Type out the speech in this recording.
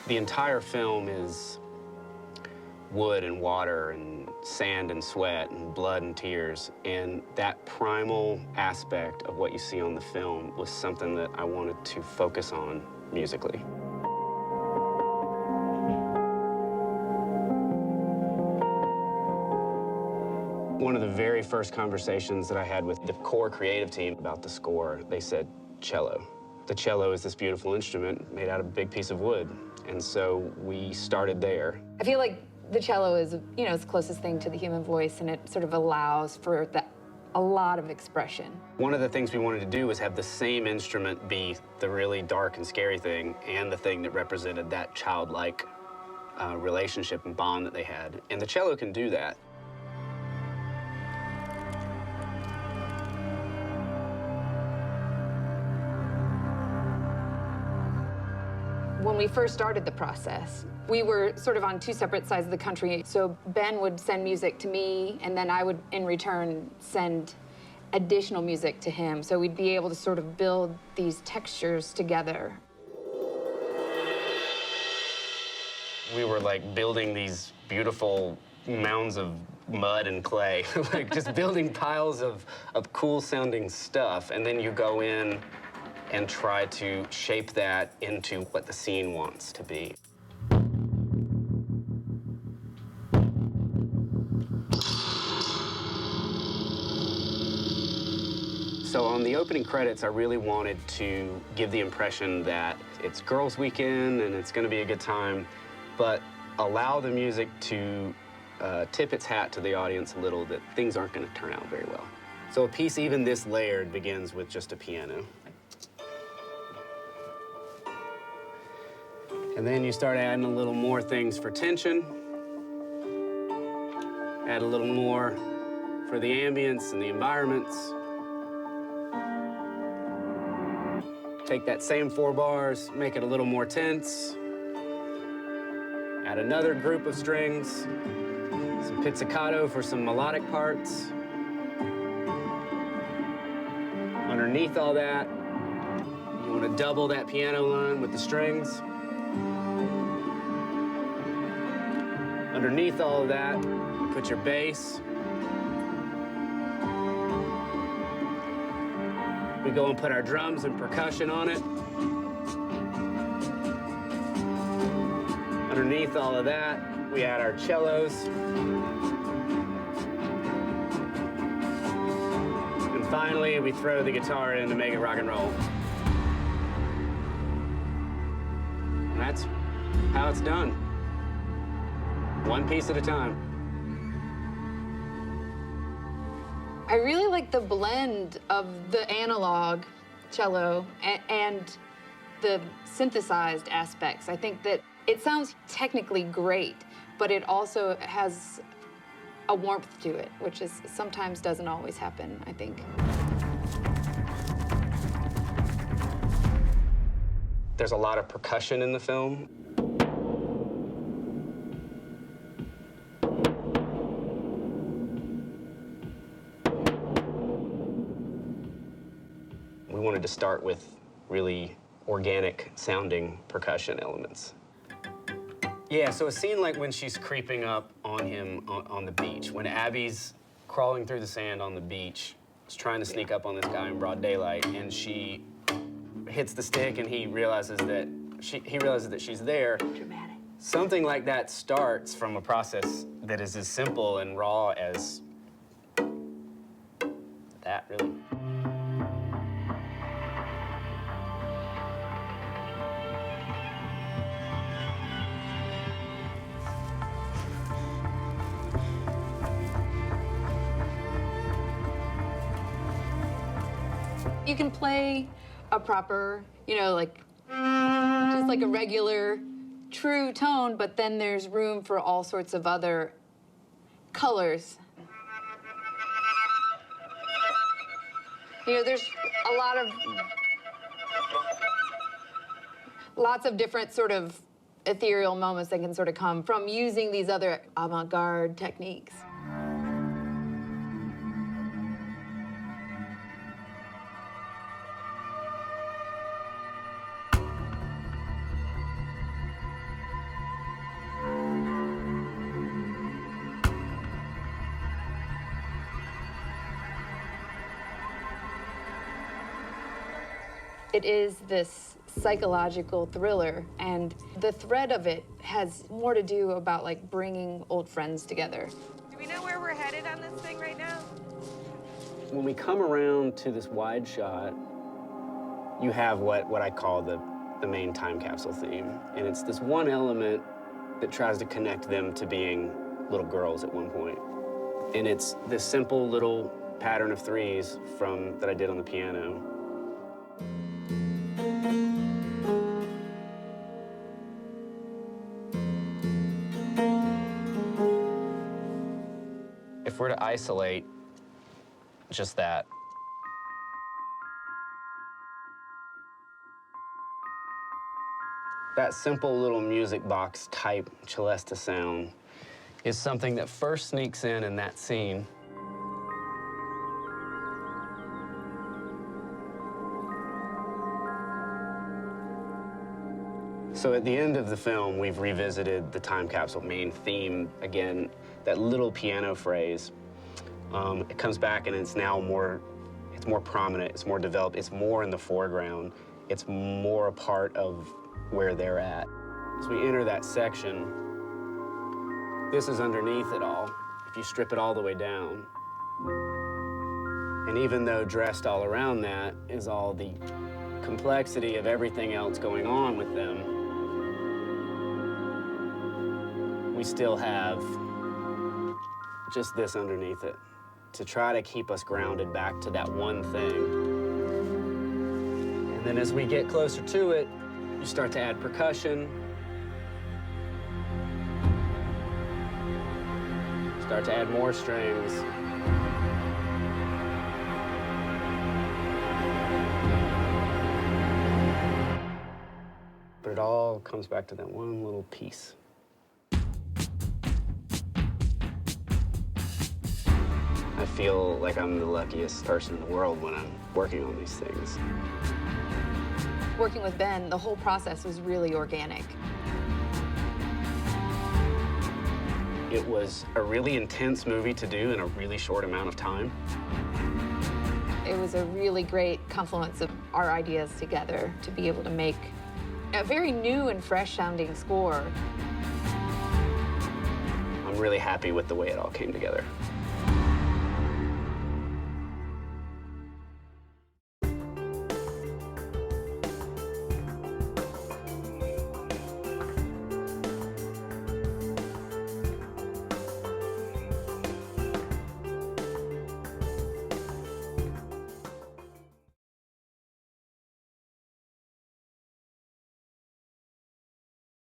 The entire film is wood and water and sand and sweat and blood and tears. And that primal aspect of what you see on the film was something that I wanted to focus on musically. One of the very first conversations that I had with the core creative team about the score, they said, cello. The cello is this beautiful instrument made out of a big piece of wood. And so we started there. I feel like the cello is, you know, it's the closest thing to the human voice, and it sort of allows for a lot of expression. One of the things we wanted to do was have the same instrument be the really dark and scary thing and the thing that represented that childlike relationship and bond that they had. And the cello can do that. When we first started the process, we were sort of on two separate sides of the country. So Ben would send music to me, and then I would, in return, send additional music to him. So we'd be able to sort of build these textures together. We were like building these beautiful mounds of mud and clay, like just building piles of cool sounding stuff. And then you go in and try to shape that into what the scene wants to be. So on the opening credits, I really wanted to give the impression that it's girls' weekend and it's gonna be a good time, but allow the music to tip its hat to the audience a little, that things aren't gonna turn out very well. So a piece even this layered begins with just a piano. And then you start adding a little more things for tension. Add a little more for the ambience and the environments. Take that same 4 bars, make it a little more tense. Add another group of strings, some pizzicato for some melodic parts. Underneath all that, you want to double that piano line with the strings. Underneath all of that, put your bass. We go and put our drums and percussion on it. Underneath all of that, we add our cellos. And finally, we throw the guitar in to make it rock and roll. And that's how it's done. One piece at a time. I really like the blend of the analog cello and the synthesized aspects. I think that it sounds technically great, but it also has a warmth to it, which is sometimes doesn't always happen, I think. There's a lot of percussion in the film. We wanted to start with really organic sounding percussion elements. Yeah, so a scene like when she's creeping up on him on the beach, when Abby's crawling through the sand on the beach, is trying to sneak up on this guy in broad daylight, and she hits the stick and he realizes that she's there. Dramatic. Something like that starts from a process that is as simple and raw as that, really. You can play a proper, you know, like, just like a regular, true tone, but then there's room for all sorts of other colors. You know, there's lots of different sort of ethereal moments that can sort of come from using these other avant-garde techniques. It is this psychological thriller, and the thread of it has more to do about like bringing old friends together. Do we know where we're headed on this thing right now? When we come around to this wide shot, you have what I call the main time capsule theme. And it's this one element that tries to connect them to being little girls at one point. And it's this simple little pattern of threes that I did on the piano. If we're to isolate just that, that simple little music box type celesta sound is something that first sneaks in that scene. So at the end of the film, we've revisited the time capsule main theme again, that little piano phrase. It comes back and it's now more prominent, it's more developed, it's more in the foreground, it's more a part of where they're at. As we enter that section, this is underneath it all, if you strip it all the way down. And even though dressed all around that is all the complexity of everything else going on with them, we still have just this underneath it to try to keep us grounded back to that one thing. And then as we get closer to it, you start to add percussion, start to add more strings. But it all comes back to that one little piece. I feel like I'm the luckiest person in the world when I'm working on these things. Working with Ben, the whole process was really organic. It was a really intense movie to do in a really short amount of time. It was a really great confluence of our ideas together to be able to make a very new and fresh sounding score. I'm really happy with the way it all came together.